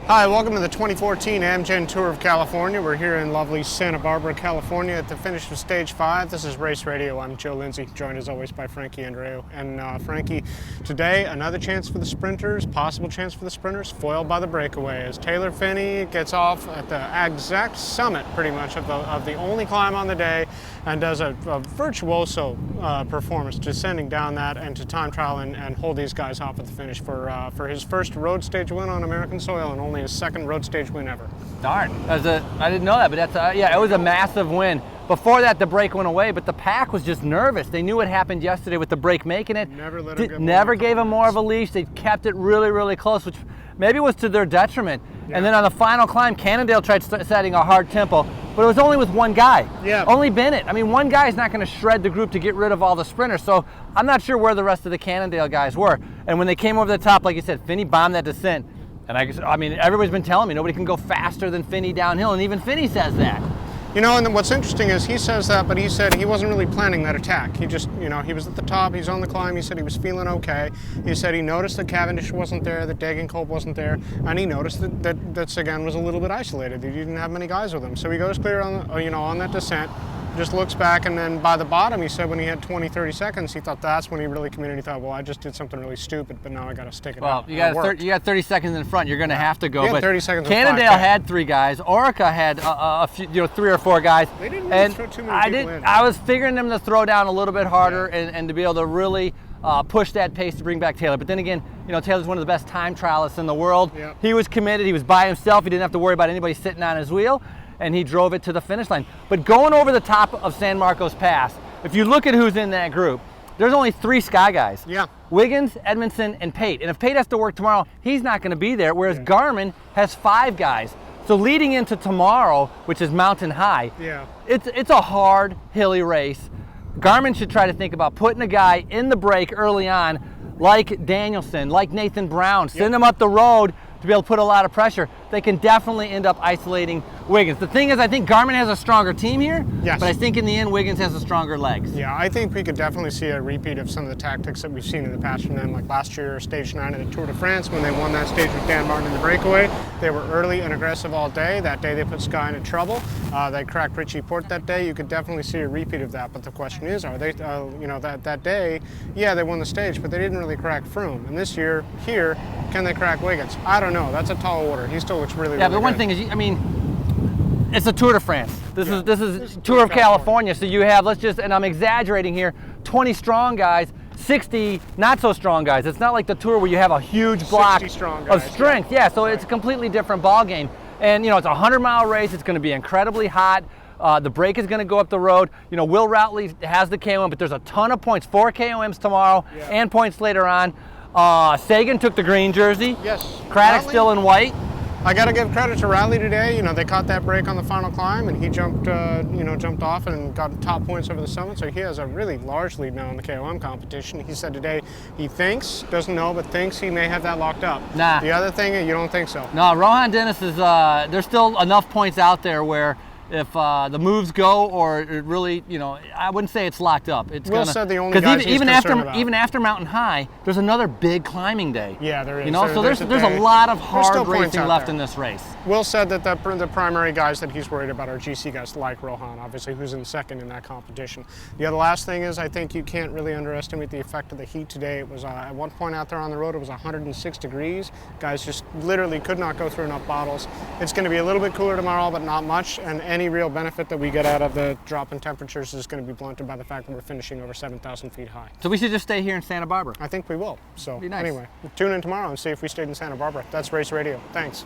Hi, welcome to the 2014 Amgen Tour of California. We're here in lovely Santa Barbara, California at the finish of Stage 5. This is Race Radio. I'm Joe Lindsay, joined as always by Frankie Andreu. And Frankie, today another chance for the sprinters, possible chance for the sprinters, foiled by the breakaway as Taylor Phinney gets off at the exact summit, pretty much, of the only climb on the day and does a virtuoso performance, descending down that and to time trial and hold these guys off at the finish for his first road stage win on American soil and only his second road stage win ever. Darn, I didn't know that, but that's yeah, it was a massive win. Before that, the break went away, but the pack was just nervous. They knew what happened yesterday with the break making it. Never gave him more of a leash. They kept it really, really close, which maybe was to their detriment. Yeah. And then on the final climb, Cannondale tried setting a hard tempo, but it was only with one guy. Yeah. Only Bennett. I mean, one guy is not going to shred the group to get rid of all the sprinters, so I'm not sure where the rest of the Cannondale guys were. And when they came over the top, like you said, Phinney bombed that descent. And I mean, everybody's been telling me nobody can go faster than Phinney downhill, and even Phinney says that. You know, and then what's interesting is he says that, but he said he wasn't really planning that attack. He just, you know, he was at the top, he's on the climb, he said he was feeling okay. He said he noticed that Cavendish wasn't there, that Degenkolb wasn't there, and he noticed that Sagan was a little bit isolated. He didn't have many guys with him. So he goes clear on, you know, on that descent, just looks back, and then by the bottom, he said when he had 20, 30 seconds, he thought that's when he really committed. He thought, well, I just did something really stupid, but now I got to stick it out. Well, you got 30 seconds in front. You're going to have to go. But 30 seconds. Cannondale had 3 guys. Orica had a few, you know, 3 or 4 guys. They didn't really throw too many people in. I was figuring them to throw down a little bit harder and to be able to really push that pace to bring back Taylor. But then again, you know, Taylor's one of the best time trialists in the world. Yep. He was committed. He was by himself. He didn't have to worry about anybody sitting on his wheel, and he drove it to the finish line. But going over the top of San Marcos Pass, if you look at who's in that group, there's only 3 Sky guys. Yeah. Wiggins, Edmondson, and Pate. And if Pate has to work tomorrow, he's not going to be there, whereas Garmin has 5 guys. So leading into tomorrow, which is mountain high, it's a hard, hilly race. Garmin should try to think about putting a guy in the break early on, like Danielson, like Nathan Brown, send him up the road to be able to put a lot of pressure. They can definitely end up isolating Wiggins. The thing is, I think Garmin has a stronger team here, but I think in the end, Wiggins has the stronger legs. Yeah, I think we could definitely see a repeat of some of the tactics that we've seen in the past from them, like last year, Stage 9 of the Tour de France, when they won that stage with Dan Martin in the breakaway. They were early and aggressive all day. That day, they put Sky into trouble. They cracked Richie Porte that day. You could definitely see a repeat of that, but the question is, are they, you know, that day, yeah, they won the stage, but they didn't really crack Froome. And this year, here, can they crack Wiggins? I don't know. That's a tall order. He still looks really, but the one thing is, I mean, it's a Tour de France. This is Tour of California. So you have, and I'm exaggerating here, 20 strong guys, 60 not so strong guys. It's not like the Tour where you have a huge block of strength. Yeah, so it's a completely different ball game. And you know, it's a 100-mile race. It's going to be incredibly hot. The break is going to go up the road. You know, Will Routley has the KOM, but there's a ton of points. 4 KOMs tomorrow and points later on. Sagan took the green jersey. Yes. Craddock's still in white. I got to give credit to Riley today. You know, they caught that break on the final climb, and he jumped, jumped off and got top points over the summit. So he has a really large lead now in the KOM competition. He said today he thinks, doesn't know, but thinks he may have that locked up. Nah. The other thing, you don't think so? No, Rohan Dennis is. There's still enough points out there where, if the moves go, or it really, you know, I wouldn't say it's locked up. It's Will said the only guys even after Mountain High, there's another big climbing day. Yeah, there is. You know, so there's a lot of hard racing left in this race. Will said that the primary guys that he's worried about are GC guys like Rohan, obviously, who's in second in that competition. The other last thing is, I think you can't really underestimate the effect of the heat today. It was at one point out there on the road, it was 106 degrees. Guys just literally could not go through enough bottles. It's going to be a little bit cooler tomorrow, but not much. And any real benefit that we get out of the drop in temperatures is going to be blunted by the fact that we're finishing over 7,000 feet high. So we should just stay here in Santa Barbara. I think we will. So nice. Anyway, tune in tomorrow and see if we stayed in Santa Barbara. That's Race Radio. Thanks.